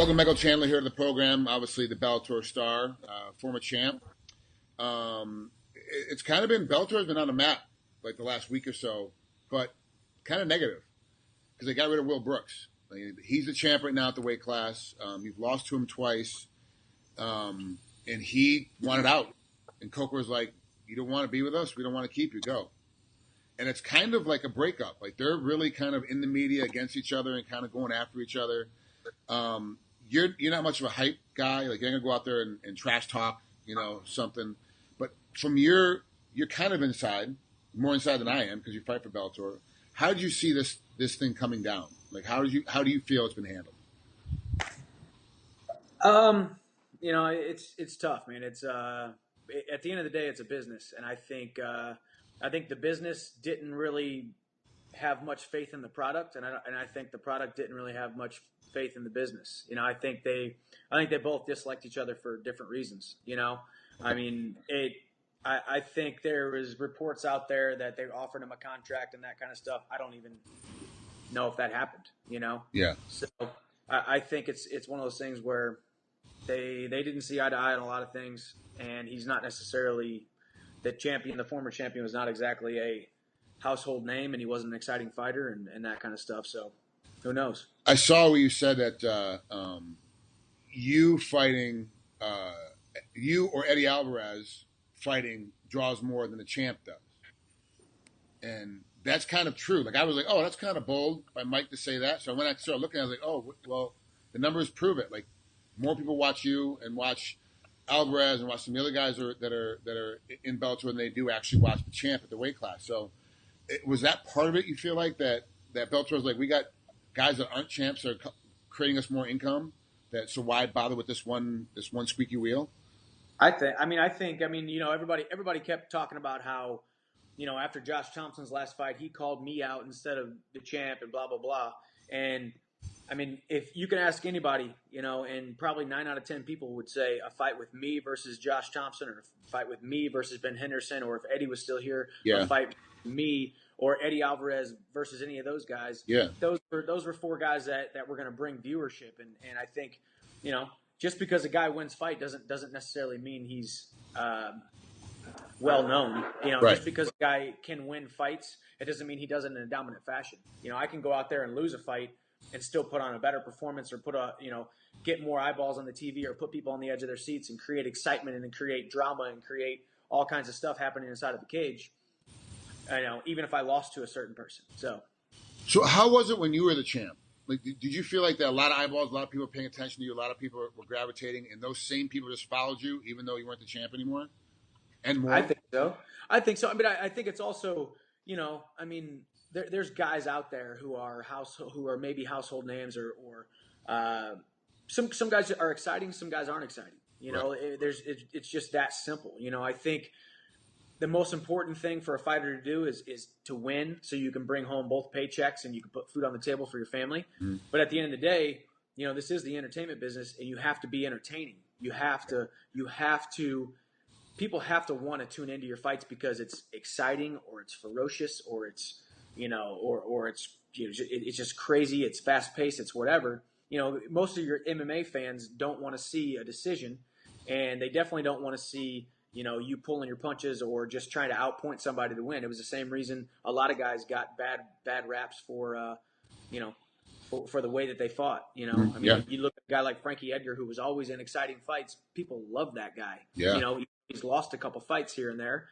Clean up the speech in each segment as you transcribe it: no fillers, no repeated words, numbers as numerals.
Welcome, Michael Chandler here to the program. Obviously, the Bellator star, former champ. It's kind of been Bellator has been on the map like the last week or so, but kind of negative because they got rid of Will Brooks. He's the champ right now at the weight class. You've lost to him twice, and he wanted out. And Coker was like, "You don't want to be with us. We don't want to keep you. Go." And it's kind of like a breakup. Like they're really kind of in the media against each other and kind of going after each other. You're not much of a hype guy. Like you're not gonna go out there and trash talk, something. But from you're kind of inside, more inside than I am because you fight for Bellator. How did you see this thing coming down? Like how do you feel it's been handled? It's tough, man. It's at the end of the day, it's a business, and I think the business didn't really have much faith in the product, and I think the product didn't really have much faith in the business. I think they both disliked each other for different reasons. I think there was reports out there that they offered him a contract and that kind of stuff. I don't even know if that happened. Yeah. So I think it's one of those things where they didn't see eye to eye on a lot of things, and he's not necessarily the champion. The former champion was not exactly a household name, and he wasn't an exciting fighter and that kind of stuff. So who knows? I saw where you said that you fighting you or Eddie Alvarez fighting draws more than the champ does, and that's kind of true. Like I was like, oh, that's kind of bold by Mike to say that. So when I started looking, I was like, oh, well, the numbers prove it. Like more people watch you and watch Alvarez and watch some of the other guys that are in Bellator than they do actually watch the champ at the weight class. So was that part of it? You feel like that Bellator was like, we got guys that aren't champs that are creating us more income. So why bother with this one squeaky wheel? I think everybody kept talking about how, after Josh Thompson's last fight, he called me out instead of the champ and blah, blah, blah. And I mean, if you can ask anybody, and probably 9 out of 10 people would say a fight with me versus Josh Thompson, or a fight with me versus Ben Henderson, or if Eddie was still here, a fight with me or Eddie Alvarez versus any of those guys. Yeah. Those were 4 guys that were going to bring viewership. And I think, just because a guy wins fight doesn't necessarily mean he's well known. Right. Just because a guy can win fights, it doesn't mean he does it in a dominant fashion. I can go out there and lose a fight and still put on a better performance, or get more eyeballs on the TV, or put people on the edge of their seats and create excitement and create drama and create all kinds of stuff happening inside of the cage. Even if I lost to a certain person. So how was it when you were the champ? Like, did you feel like that a lot of eyeballs, a lot of people were paying attention to you, a lot of people were gravitating, and those same people just followed you, even though you weren't the champ anymore? And more? I think so. I think it's also, there's guys out there who are maybe household names, or some guys are exciting, some guys aren't exciting. Right. It's just that simple. I think the most important thing for a fighter to do is to win, so you can bring home both paychecks and you can put food on the table for your family. Mm. But at the end of the day, this is the entertainment business, and you have to be entertaining. People have to want to tune into your fights because it's exciting, or it's ferocious, or it's, or it's just crazy. It's fast paced. It's whatever. Most of your MMA fans don't want to see a decision, and they definitely don't want to see, you pulling your punches or just trying to outpoint somebody to win. It was the same reason a lot of guys got bad raps for the way that they fought. You look at a guy like Frankie Edgar, who was always in exciting fights. People love that guy. Yeah. He's lost a couple fights here and there.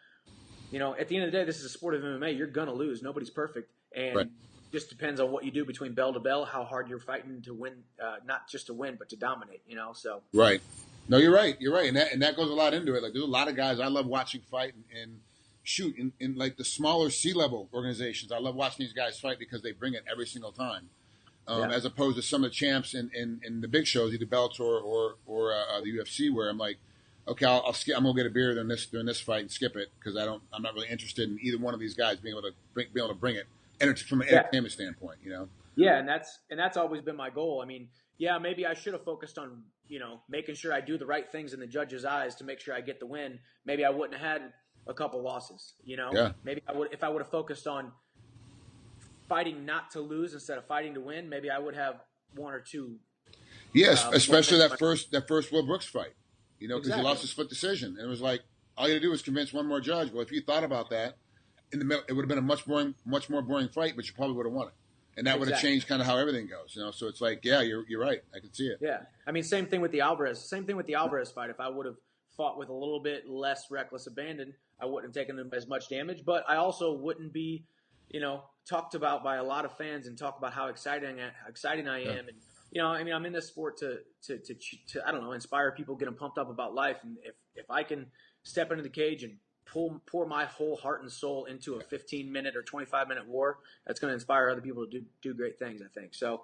At the end of the day, this is a sport of MMA. You're gonna lose. Nobody's perfect, and right. It just depends on what you do between bell to bell, how hard you're fighting to win, not just to win, but to dominate. So right. No, you're right. You're right, and that goes a lot into it. Like there's a lot of guys I love watching fight, and shoot in like the smaller C-level organizations. I love watching these guys fight because they bring it every single time, as opposed to some of the champs in the big shows, either Bellator or the UFC, where I'm like, okay, I'll skip. I'm gonna get a beer during this fight and skip it because I'm not really interested in either one of these guys being able to bring it from an entertainment standpoint. Yeah, and that's always been my goal. Maybe I should have focused on making sure I do the right things in the judge's eyes to make sure I get the win. Maybe I wouldn't have had a couple losses. Yeah. Maybe if I would have focused on fighting not to lose instead of fighting to win, maybe I would have 1 or 2 Yes, especially that first Will Brooks fight. You know, because Exactly. he lost a split decision, and it was like all you had to do was convince one more judge. Well, if you thought about that in the middle, it would have been a much more boring fight, but you probably would have won it, and that would have changed kind of how everything goes. You know, so it's like, yeah, you're right. I can see it. Yeah, I mean, same thing with the Alvarez fight. If I would have fought with a little bit less reckless abandon, I wouldn't have taken as much damage, but I also wouldn't be, talked about by a lot of fans and talk about how exciting I am. And, I mean, I'm in this sport to I don't know, inspire people, get them pumped up about life. And if I can step into the cage and pour my whole heart and soul into a 15-minute or 25-minute war, that's going to inspire other people to do great things, I think. So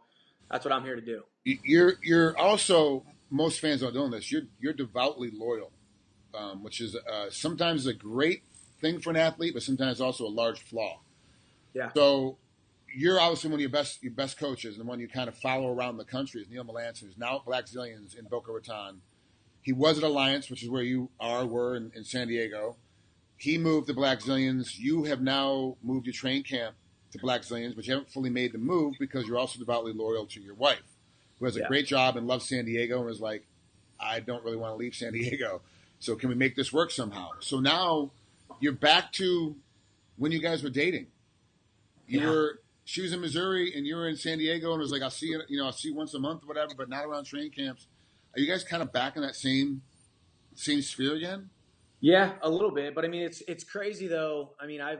that's what I'm here to do. You're also, most fans aren't doing this. You're devoutly loyal, which is sometimes a great thing for an athlete, but sometimes also a large flaw. Yeah. So you're obviously one of your best coaches, and the one you kind of follow around the country is Neil Melanson, who's now at Black Zillions in Boca Raton. He was at Alliance, which is where you were in San Diego. He moved to Black Zillions. You have now moved your train camp to Black Zillions, but you haven't fully made the move because you're also devoutly loyal to your wife, who has a great job and loves San Diego and is like, I don't really want to leave San Diego. So can we make this work somehow? So now you're back to when you guys were dating. She was in Missouri and you were in San Diego, and it was like, I'll see you once a month or whatever, but not around training camps. Are you guys kind of back in that same sphere again? Yeah, a little bit, but I mean, it's crazy though. I mean, I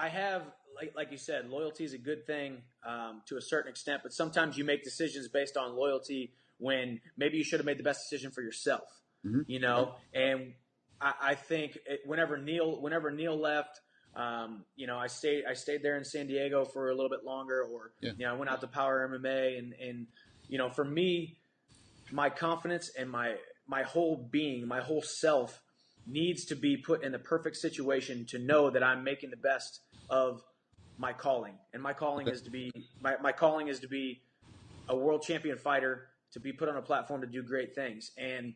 have, like you said, loyalty is a good thing to a certain extent, but sometimes you make decisions based on loyalty when maybe you should have made the best decision for yourself, And I think whenever Neil left, I stayed there in San Diego for a little bit longer, or I went out to Power MMA, and for me, my confidence and my whole being, my whole self needs to be put in the perfect situation to know that I'm making the best of my calling. And my calling is to be a world champion fighter, to be put on a platform to do great things. And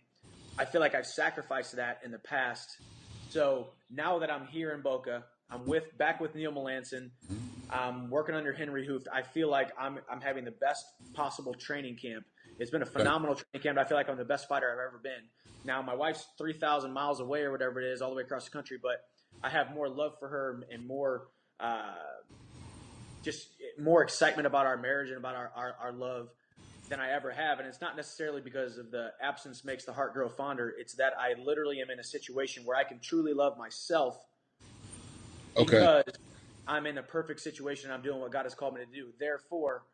I feel like I've sacrificed that in the past. So now that I'm here in Boca, I'm back with Neil Melanson, I'm working under Henry Hooft. I feel like I'm having the best possible training camp. It's been a phenomenal training camp. I feel like I'm the best fighter I've ever been. Now, my wife's 3,000 miles away or whatever it is, all the way across the country, but I have more love for her and more just more excitement about our marriage and about our love than I ever have. And it's not necessarily because of the absence makes the heart grow fonder. It's that I literally am in a situation where I can truly love myself because I'm in a perfect situation. I'm doing what God has called me to do. Therefore,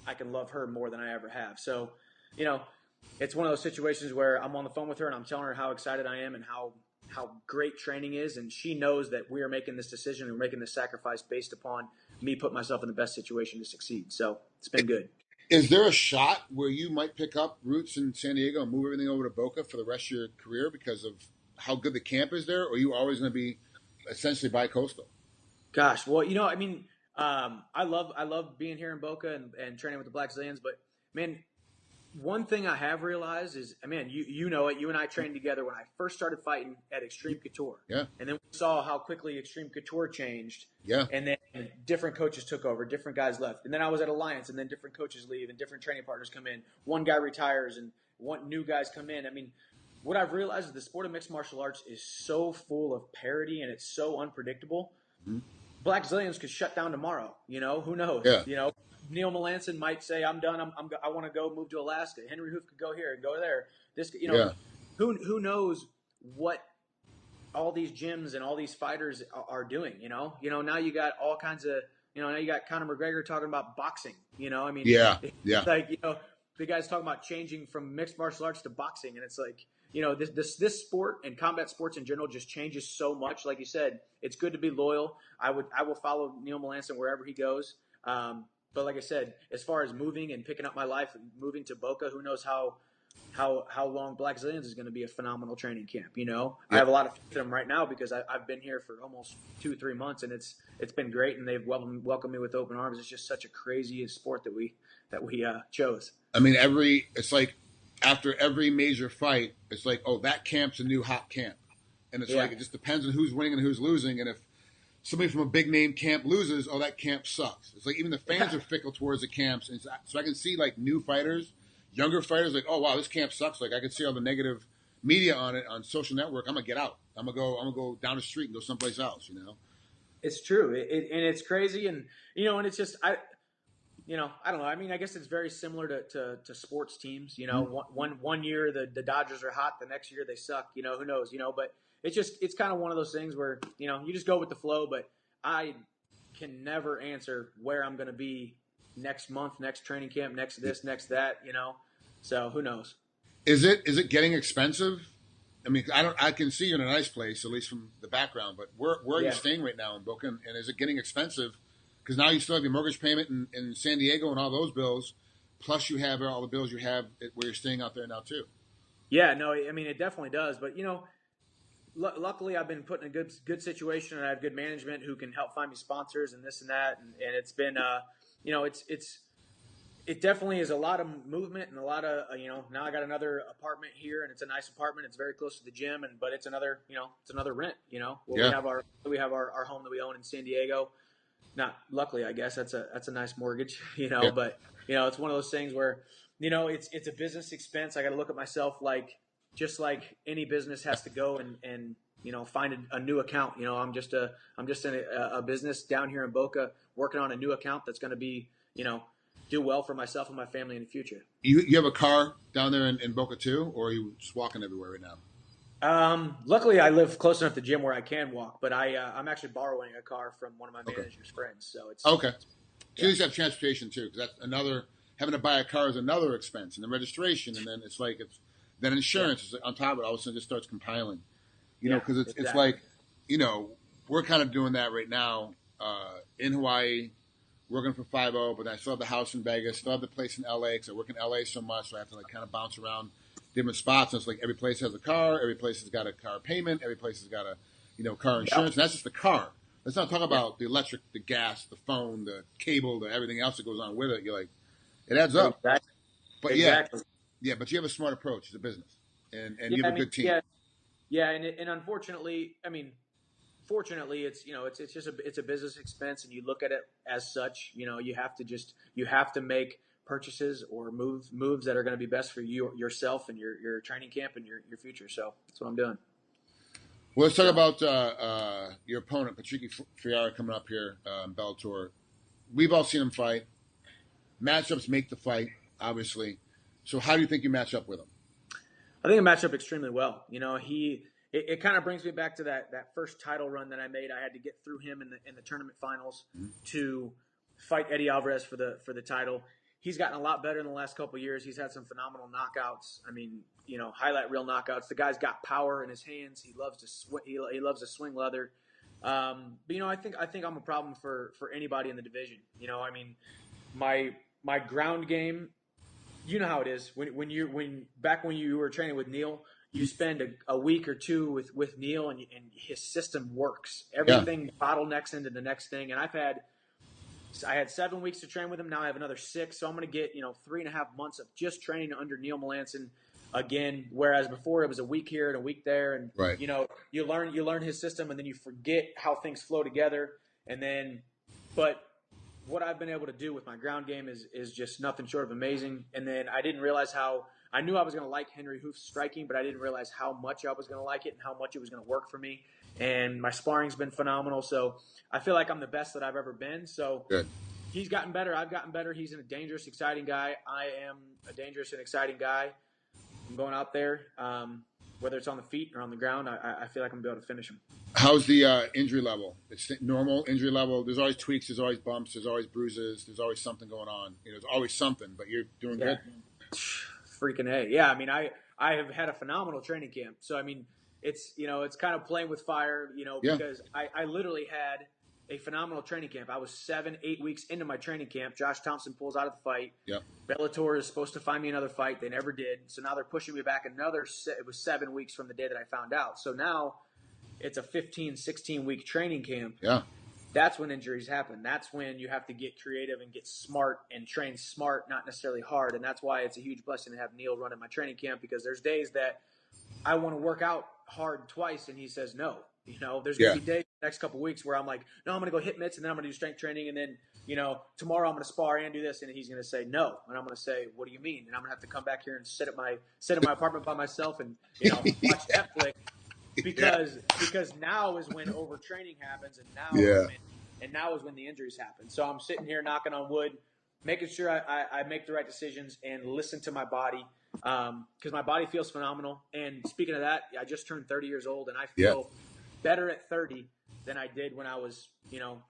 I can love her more than I ever have. So, it's one of those situations where I'm on the phone with her and I'm telling her how excited I am and how great training is. And she knows that we are making this decision and we're making this sacrifice based upon me putting myself in the best situation to succeed. So it's been good. Is there a shot where you might pick up roots in San Diego and move everything over to Boca for the rest of your career because of how good the camp is there? Or are you always going to be essentially bi-coastal? Gosh, well, I love being here in Boca and training with the Black Zillions, but man, one thing I have realized is, you know it. You and I trained together when I first started fighting at Extreme Couture. Yeah. And then we saw how quickly Extreme Couture changed. Yeah. And then different coaches took over, different guys left. And then I was at Alliance, and then different coaches leave and different training partners come in. One guy retires and one new guys come in. I mean, what I've realized is the sport of mixed martial arts is so full of parity and it's so unpredictable. Mm-hmm. Black Zillions could shut down tomorrow. Who knows? Yeah. Neil Melanson might say, "I'm done. I want to go move to Alaska." Henry Hooft could go here and go there. Who knows what all these gyms and all these fighters are doing? Now you got all kinds of. Now you got Conor McGregor talking about boxing. Yeah. It's like the guy's talking about changing from mixed martial arts to boxing, and it's like this sport and combat sports in general just changes so much. Like you said, it's good to be loyal. I will follow Neil Melanson wherever he goes. But like I said, as far as moving and picking up my life and moving to Boca, who knows how long Black Zillions is going to be a phenomenal training camp. I have a lot of faith in them right now because I've been here for almost 2-3 months, and it's been great, and they've welcomed me with open arms. It's just such a crazy sport that we chose. I mean, it's like after every major fight, it's like, oh, that camp's a new hot camp, and it's like it just depends on who's winning and who's losing, and if somebody from a big name camp loses, oh, that camp sucks. It's like even the fans are fickle towards the camps. And so I can see like new fighters, younger fighters, like, oh wow, this camp sucks. Like I can see all the negative media on it on social network. I'm gonna get out. I'm gonna go down the street and go someplace else. You know, it's true, and it's crazy, and and it's just I don't know. I mean, I guess it's very similar to sports teams. One year the Dodgers are hot, the next year they suck. Who knows? But it's kind of one of those things where you just go with the flow. But I can never answer where I'm going to be next month, next training camp, next this, next that. So who knows? Is it getting expensive? I mean, I can see you in a nice place, at least from the background. But where are you staying right now in Boca? And is it getting expensive? Because now you still have your mortgage payment in San Diego and all those bills, plus you have all the bills you have where you're staying out there now too. Yeah, no, I mean it definitely does. But luckily I've been put in a good situation, and I have good management who can help find me sponsors and this and that, and it's been it definitely is a lot of movement and a lot of now I got another apartment here, and it's a nice apartment. It's very close to the gym, but it's another it's another rent. We have our home that we own in San Diego. Not luckily, I guess that's a nice mortgage, Yeah. But it's one of those things where it's a business expense. I got to look at myself just like any business has to go and find a new account. I'm just in a business down here in Boca working on a new account that's going to be do well for myself and my family in the future. You have a car down there in Boca too, or are you just walking everywhere right now? Luckily I live close enough to the gym where I can walk, but I'm actually borrowing a car from one of my manager's friends. So it's okay. So you just have transportation too, because that's having to buy a car is another expense, and the registration, and then then insurance is on top of it. All of a sudden, it just starts compiling, because it's like, we're kind of doing that right now in Hawaii, working for 5-0, but I still have the house in Vegas, still have the place in LA because I work in LA so much, so I have to kind of bounce around different spots. And it's like every place has a car, every place has got a car payment, every place has got a car insurance. And that's just the car. Let's not talk about the electric, the gas, the phone, the cable, the everything else that goes on with it. You're like, it adds up. Exactly. But exactly. But you have a smart approach. It's a business, and you have a good team. And unfortunately, fortunately, it's it's a business expense, and you look at it as such. You have to make purchases or moves that are going to be best for yourself and your training camp and your future. So that's what I'm doing. Well, let's talk about your opponent, Patricky Freire, coming up here in Bellator. We've all seen him fight. Matchups make the fight, obviously. So how do you think you match up with him? I think I match up extremely well. It kind of brings me back to that first title run that I made. I had to get through him in the tournament finals to fight Eddie Alvarez for the title. He's gotten a lot better in the last couple of years. He's had some phenomenal knockouts. I mean, highlight reel knockouts. The guy's got power in his hands. He loves to he loves to swing leather. But I think I'm a problem for anybody in the division. My ground game. You know how it is when you were training with Neil. You spend a week or two with Neil, and his system works. Everything bottlenecks into the next thing. And I had 7 weeks to train with him. Now I have another 6. So I'm going to get, 3.5 months of just training under Neil Melanson again. Whereas before it was a week here and a week there. And, right. You learn his system, and then you forget how things flow together. But what I've been able to do with my ground game is just nothing short of amazing. And then I didn't realize I knew I was going to like Henry Hoof's striking, but I didn't realize how much I was going to like it and how much it was going to work for me. And my sparring's been phenomenal. So I feel like I'm the best that I've ever been. So good. He's gotten better. I've gotten better. He's a dangerous, exciting guy. I am a dangerous and exciting guy. I'm going out there, whether it's on the feet or on the ground. I feel like I'm going to be able to finish him. How's the injury level? It's normal injury level. There's always tweaks. There's always bumps. There's always bruises. There's always something going on. There's always something, but you're doing good. Freaking A. Yeah, I have had a phenomenal training camp. So, it's kind of playing with fire, because I literally had a phenomenal training camp. I was 7-8 weeks into my training camp. Josh Thompson pulls out of the fight. Yep. Bellator is supposed to find me another fight. They never did. So now they're pushing me back it was 7 weeks from the day that I found out. So now it's a 15, 16-week training camp. Yeah. That's when injuries happen. That's when you have to get creative and get smart and train smart, not necessarily hard. And that's why it's a huge blessing to have Neil running my training camp, because there's days that I want to work out hard twice and he says no. There's going to be days next couple of weeks where I'm like, no, I'm going to go hit mitts and then I'm going to do strength training. And then, tomorrow I'm going to spar and do this. And he's going to say no. And I'm going to say, what do you mean? And I'm going to have to come back here and sit in my apartment by myself and, watch Netflix because now is when overtraining happens. And now is when the injuries happen. So I'm sitting here knocking on wood, making sure I make the right decisions and listen to my body. Because my body feels phenomenal. And speaking of that, I just turned 30 years old and I feel better at 30 than I did when I was,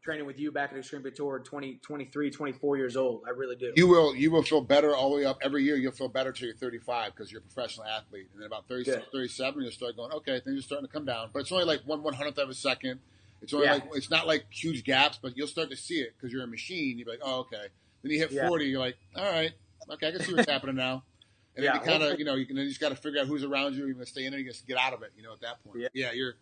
training with you back at Extreme Couture, 23, 24 years old. I really do. You will feel better all the way up. Every year you'll feel better till you're 35 because you're a professional athlete. And then about 36, 37, you'll start going, okay, things are starting to come down. But it's only like 1/100th of a second. It's only it's not like huge gaps, but you'll start to see it because you're a machine. You'll be like, oh, okay. Then you hit 40, you're like, all right, okay, I can see what's happening now. And then you kind of, you just got to figure out who's around you. You're going to stay in it. You just get out of it. At that point. Yeah, you're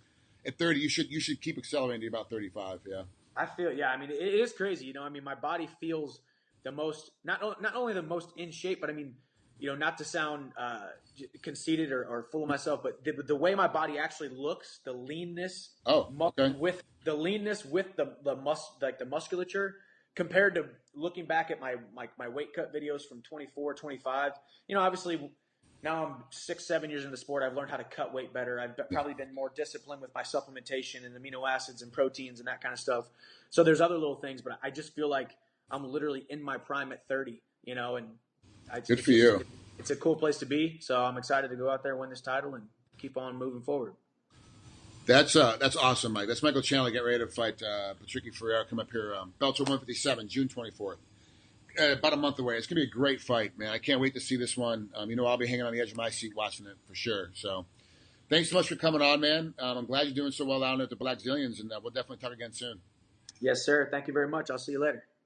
at 30. You should keep accelerating to about 35. Yeah. I feel. Yeah. I mean, it is crazy. My body feels the most, not only the most in shape, but I mean, not to sound conceited or full of myself, but the way my body actually looks, the leanness. With the leanness with the musculature. Compared to looking back at my weight cut videos from 24, 25, obviously now I'm 6-7 years into the sport. I've learned how to cut weight better. I've probably been more disciplined with my supplementation and amino acids and proteins and that kind of stuff. So there's other little things, but I just feel like I'm literally in my prime at 30, and good for you. It's a cool place to be. So I'm excited to go out there, win this title and keep on moving forward. That's awesome, Mike. That's Michael Chandler getting ready to fight Patricky Freire. Come up here, Bellator 157, June 24th. About a month away. It's going to be a great fight, man. I can't wait to see this one. I'll be hanging on the edge of my seat watching it for sure. So thanks so much for coming on, man. I'm glad you're doing so well down at the Black Zillions, and we'll definitely talk again soon. Yes, sir. Thank you very much. I'll see you later.